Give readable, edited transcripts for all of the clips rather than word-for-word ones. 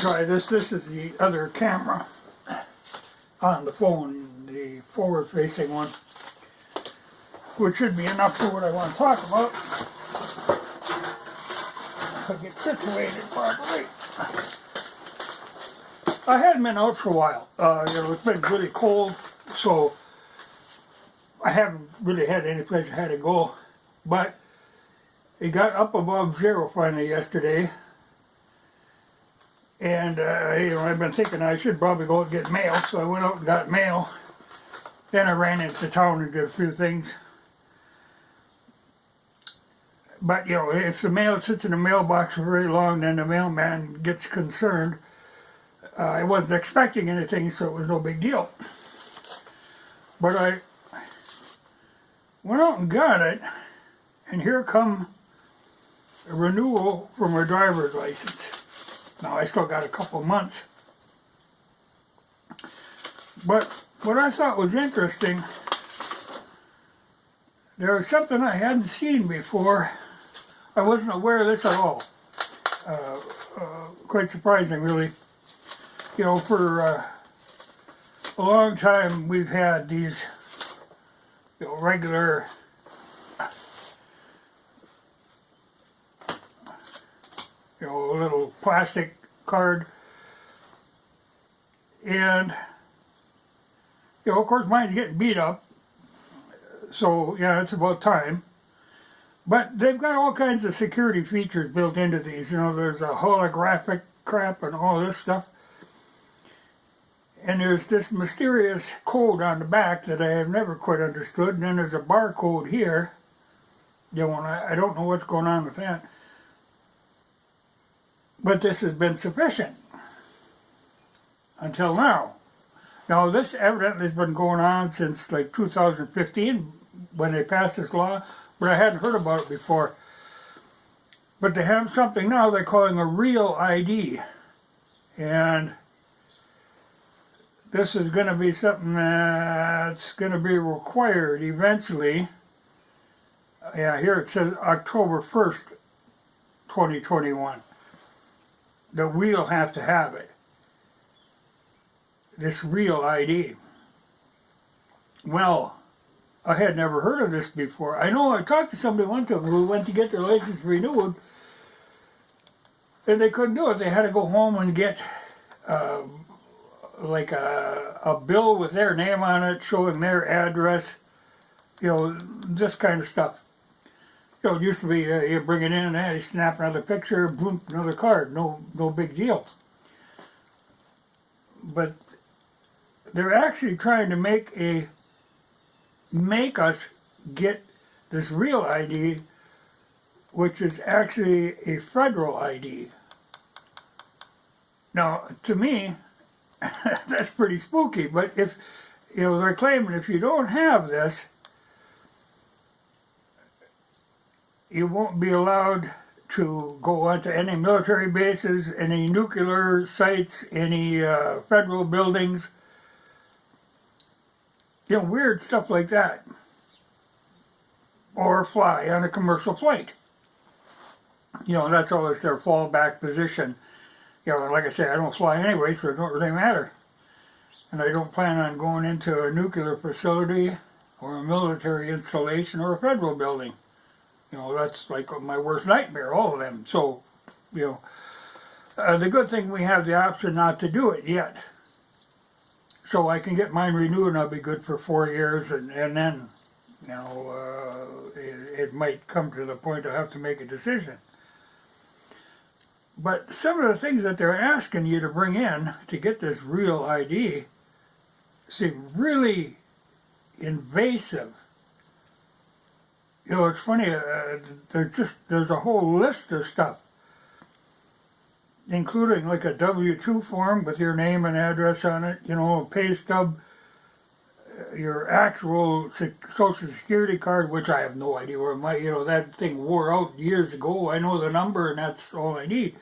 try this. This is the other camera on the phone, the forward-facing one, which should be enough for what I want to talk about. If I get situated properly. I hadn't been out for a while. It's been really cold, so I haven't really had any place I had to go. But it got up above zero finally yesterday. And, I've been thinking I should probably go and get mail, so I went out and got mail. Then I ran into town and did a few things. But, if the mail sits in the mailbox for very long, then the mailman gets concerned. I wasn't expecting anything, so it was no big deal. But I went out and got it, and here come a renewal for my driver's license. Now, I still got a couple months. But what I thought was interesting, there was something I hadn't seen before. I wasn't aware of this at all. Quite surprising, really. For a long time we've had these regular little plastic card, and of course mine's getting beat up, so it's about time. But they've got all kinds of security features built into these. There's a holographic crap and all this stuff. And there's this mysterious code on the back that I have never quite understood. And then there's a barcode here. And I don't know what's going on with that. But this has been sufficient until now. Now, this evidently has been going on since like 2015 when they passed this law, but I hadn't heard about it before. But they have something now they're calling a real ID. And this is going to be something that's going to be required eventually. Here it says October 1st, 2021. That we'll have to have it. This real ID. Well, I had never heard of this before. I know I talked to somebody one time who went to get their license renewed, and they couldn't do it. They had to go home and get like a bill with their name on it, showing their address, this kind of stuff. It used to be you bring it in and you snap another picture, boom, another card, no big deal. But they're actually trying to make us get this real ID, which is actually a federal ID. Now, to me, that's pretty spooky, but if, they're claiming if you don't have this, you won't be allowed to go onto any military bases, any nuclear sites, any federal buildings, weird stuff like that, or fly on a commercial flight. That's always their fallback position. Like I say, I don't fly anyway, so it don't really matter. And I don't plan on going into a nuclear facility or a military installation or a federal building. That's like my worst nightmare, all of them. So, the good thing we have the option not to do it yet. So I can get mine renewed and I'll be good for 4 years, and then, it might come to the point I have to make a decision. But some of the things that they're asking you to bring in to get this real ID seem really invasive. It's funny, there's a whole list of stuff, including like a W-2 form with your name and address on it, a pay stub, your actual Social Security card, which I have no idea where my, that thing wore out years ago. I know the number and that's all I need.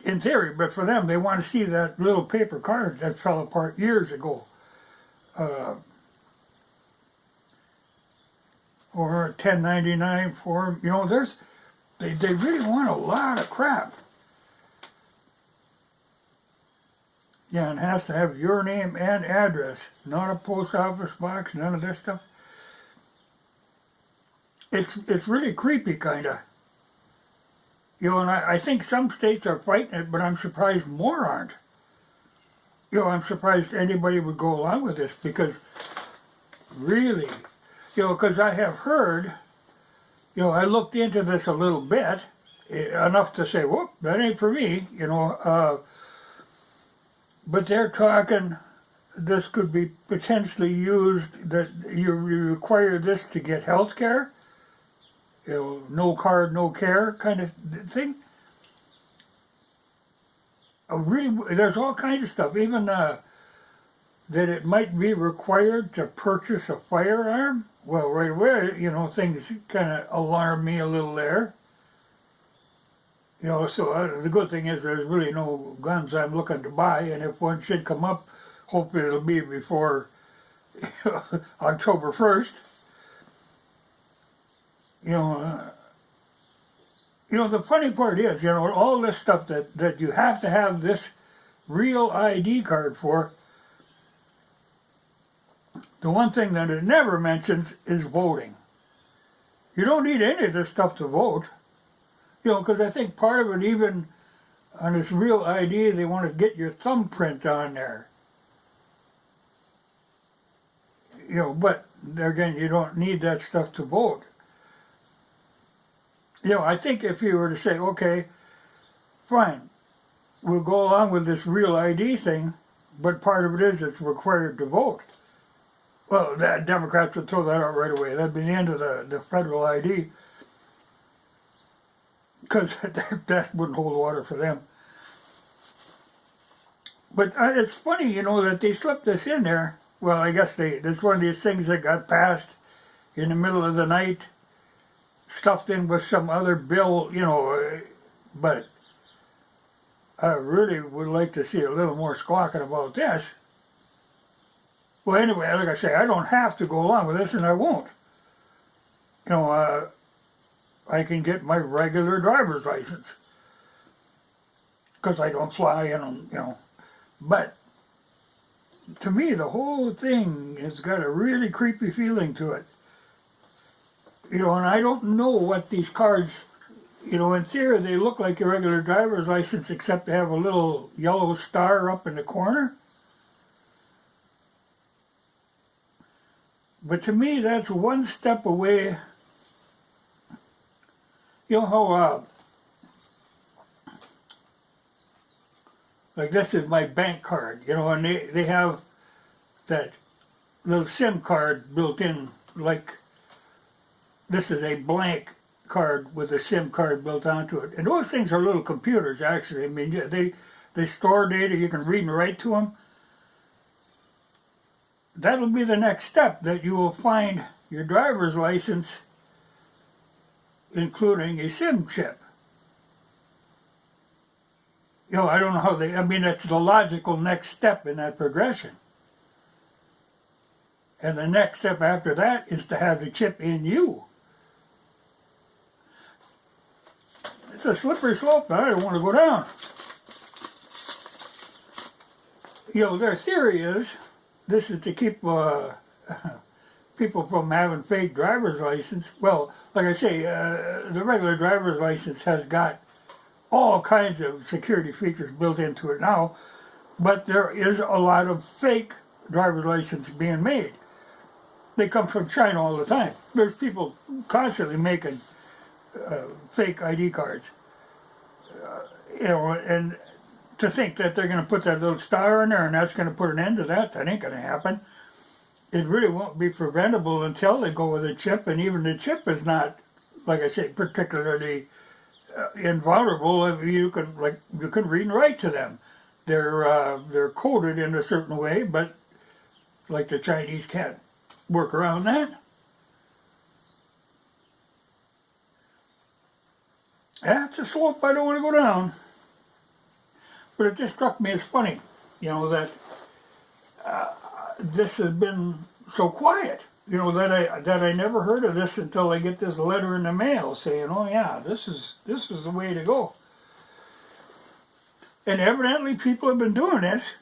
In theory, but for them, they want to see that little paper card that fell apart years ago. Or a 1099 form. They really want a lot of crap. Yeah, and it has to have your name and address, not a post office box, none of this stuff. It's really creepy, kind of. And I think some states are fighting it, but I'm surprised more aren't. I'm surprised anybody would go along with this because really, because I have heard, I looked into this a little bit, enough to say, whoop, that ain't for me, but they're talking this could be potentially used that you require this to get health care, no card, no care kind of thing. Really, there's all kinds of stuff, even that it might be required to purchase a firearm. Well, right away, things kind of alarm me a little there. So the good thing is there's really no guns I'm looking to buy, and if one should come up, hopefully it'll be before October 1st. The funny part is, all this stuff that you have to have this real ID card for, the one thing that it never mentions is voting. You don't need any of this stuff to vote. Because I think part of it, even on this real ID, they want to get your thumbprint on there. But again, you don't need that stuff to vote. I think if you were to say, okay, fine, we'll go along with this real ID thing, but part of it is it's required to vote. Well, the Democrats would throw that out right away. That'd be the end of the federal ID. Because that wouldn't hold water for them. But it's funny, that they slipped this in there. Well, I guess it's one of these things that got passed in the middle of the night, stuffed in with some other bill, but I really would like to see a little more squawking about this. Well, anyway, like I say, I don't have to go along with this, and I won't. I can get my regular driver's license because I don't fly and but to me the whole thing has got a really creepy feeling to it, and I don't know what these cards, in theory they look like your regular driver's license except they have a little yellow star up in the corner, but to me that's one step away. How, like this is my bank card, and they have that little SIM card built in, like this is a blank card with a SIM card built onto it. And those things are little computers, actually. I mean, they store data, you can read and write to them. That'll be the next step, that you will find your driver's license including a SIM chip. I don't know how that's the logical next step in that progression. And the next step after that is to have the chip in you. It's a slippery slope that I don't want to go down. Their theory is this is to keep people from having fake driver's license. Well, like I say, the regular driver's license has got all kinds of security features built into it now, but there is a lot of fake driver's license being made. They come from China all the time. There's people constantly making fake ID cards. And to think that they're going to put that little star in there and that's going to put an end to that ain't going to happen. It really won't be preventable until they go with a chip, and even the chip is not, like I say, particularly invulnerable. You can read and write to them. They're coded in a certain way, but like the Chinese can't work around that. That's a slope I don't want to go down. But it just struck me as funny, that this has been so quiet, that I never heard of this until I get this letter in the mail saying, oh yeah, this is the way to go. And evidently people have been doing this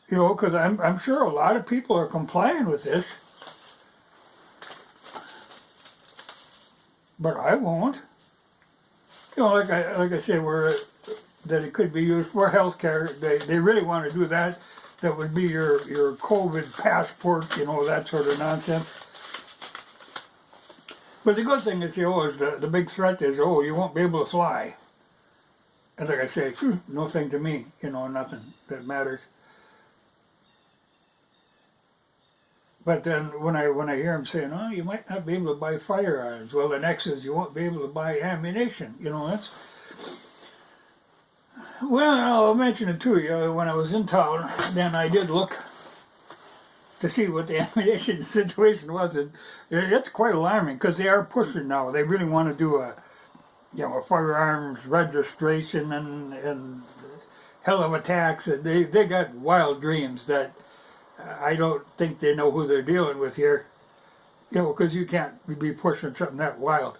You know, because I'm sure a lot of people are complying with this, but I won't. You know, like I say, that it could be used for healthcare. They really want to do that. That would be your COVID passport, you know, that sort of nonsense. But the good thing is, you know, is the big threat is, oh, you won't be able to fly. And like I say, no thing to me, you know, nothing that matters. But then when I hear them saying, oh, you might not be able to buy firearms, well, the next is you won't be able to buy ammunition. You know, that's... Well, I'll mention it to you. When I was in town, then I did look to see what the ammunition situation was. And it's quite alarming because they are pushing now. They really want to do a firearms registration and hell of a tax. They got wild dreams that I don't think they know who they're dealing with here. You know, because you can't be pushing something that wild.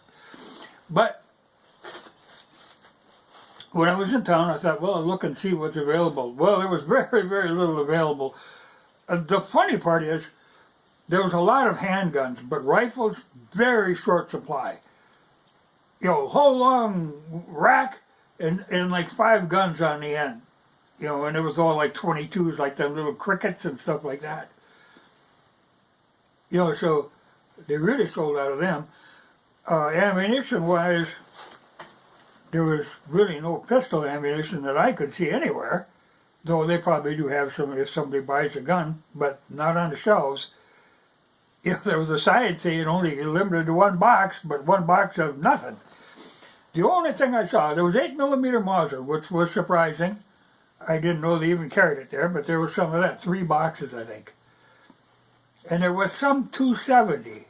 But when I was in town, I thought, well, I'll look and see what's available. Well, there was very, very little available. The funny part is, there was a lot of handguns, but rifles, very short supply. You know, whole long rack and like 5 guns on the end. You know, and it was all like 22s, like them little crickets and stuff like that. You know, so they really sold out of them. Ammunition-wise, there was really no pistol ammunition that I could see anywhere, though they probably do have some if somebody buys a gun, but not on the shelves. You know, there was a sign saying only limited to 1 box, but 1 box of nothing. The only thing I saw, there was 8mm Mauser, which was surprising. I didn't know they even carried it there, but there was some of that, 3 boxes, I think. And there was some 270,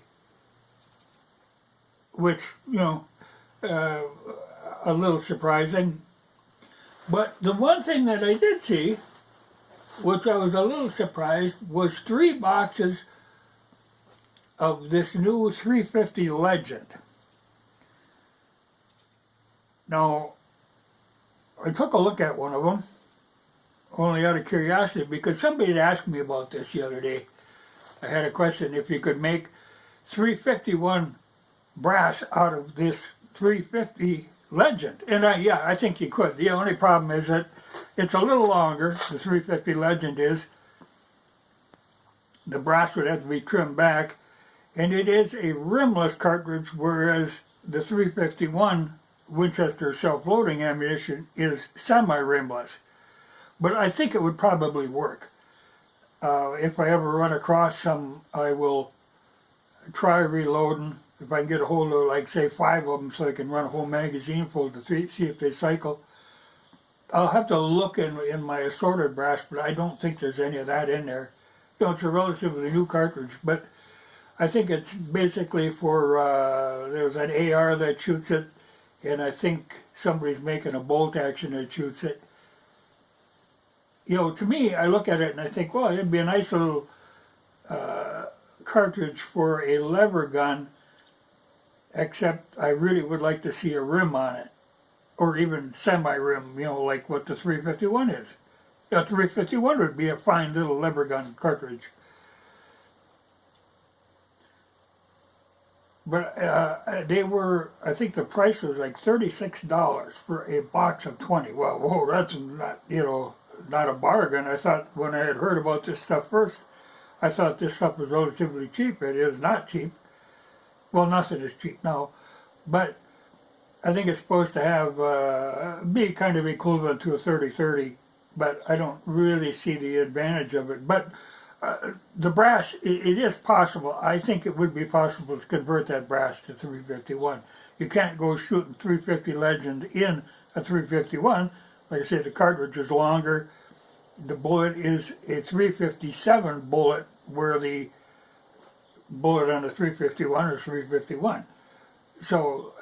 which, you know, a little surprising. But the one thing that I did see, which I was a little surprised, was 3 boxes of this new 350 Legend. Now, I took a look at one of them, only out of curiosity, because somebody had asked me about this the other day. I had a question if you could make 351 brass out of this 350 Legend. And I think you could. The only problem is that it's a little longer, the 350 Legend is. The brass would have to be trimmed back. And it is a rimless cartridge, whereas the 351 Winchester self-loading ammunition is semi-rimless. But I think it would probably work. If I ever run across some, I will try reloading. If I can get a hold of, like, say, 5 of them so I can run a whole magazine full to see if they cycle. I'll have to look in my assorted brass, but I don't think there's any of that in there. You know, it's a relatively new cartridge, but I think it's basically for, there's an AR that shoots it, and I think somebody's making a bolt action that shoots it. You know, to me, I look at it and I think, well, it'd be a nice little cartridge for a lever gun, except I really would like to see a rim on it, or even semi-rim, you know, like what the 351 is. The 351 would be a fine little lever gun cartridge. But they were, I think the price was like $36 for a box of 20. Well, whoa, that's not, you know, not a bargain. I thought when I had heard about this stuff first, I thought this stuff was relatively cheap. It is not cheap. Well, nothing is cheap now, but I think it's supposed to have be kind of equivalent to a 30-30, but I don't really see the advantage of it. But the brass, it is possible. I think it would be possible to convert that brass to 351. You can't go shooting 350 Legend in a 351. Like I said, the cartridge is longer. The bullet is a 357 bullet, where the bullet on the 351 is 351. So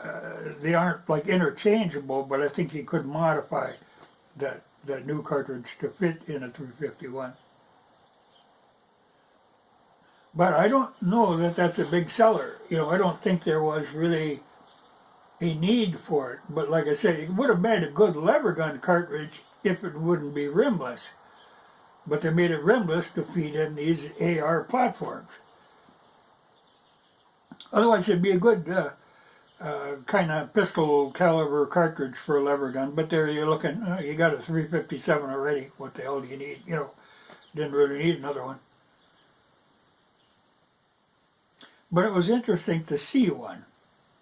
they aren't like interchangeable, but I think you could modify that new cartridge to fit in a 351. But I don't know that that's a big seller. You know, I don't think there was really a need for it. But like I said, it would have made a good lever gun cartridge if it wouldn't be rimless. but they made it rimless to feed in these AR platforms. Otherwise, it'd be a good kind of pistol caliber cartridge for a lever gun. But there you're looking, you got a 357 already. What the hell do you need? You know, didn't really need another one. But it was interesting to see one,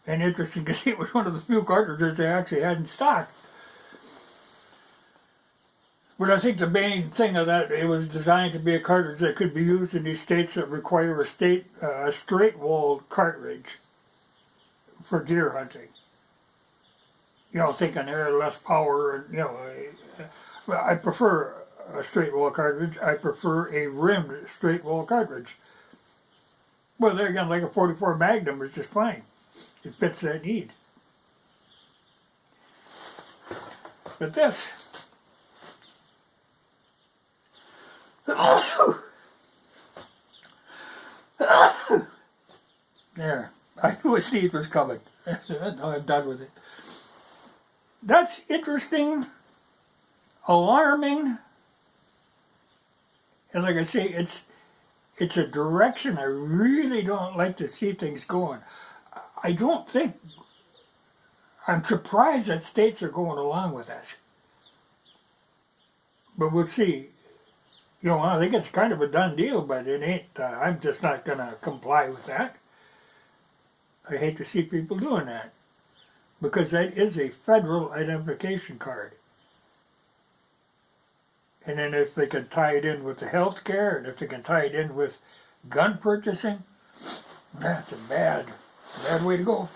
and interesting to see it was one of the few cartridges they actually had in stock. But I think the main thing of that, it was designed to be a cartridge that could be used in these states that require a straight-walled cartridge for deer hunting. You know, thinking less power, and you know, I prefer a straight-wall cartridge. I prefer a rimmed straight-wall cartridge. Well, there again, like a 44 Magnum is just fine. It fits that need. But this. There. I knew a sneeze was coming. Now I'm done with it. That's interesting, alarming, and like I say, it's a direction I really don't like to see things going. I don't think, I'm surprised that states are going along with this. But we'll see. You know, I think it's kind of a done deal, but it ain't, I'm just not going to comply with that. I hate to see people doing that, because that is a federal identification card. And then if they can tie it in with the health care, and if they can tie it in with gun purchasing, that's a bad way to go.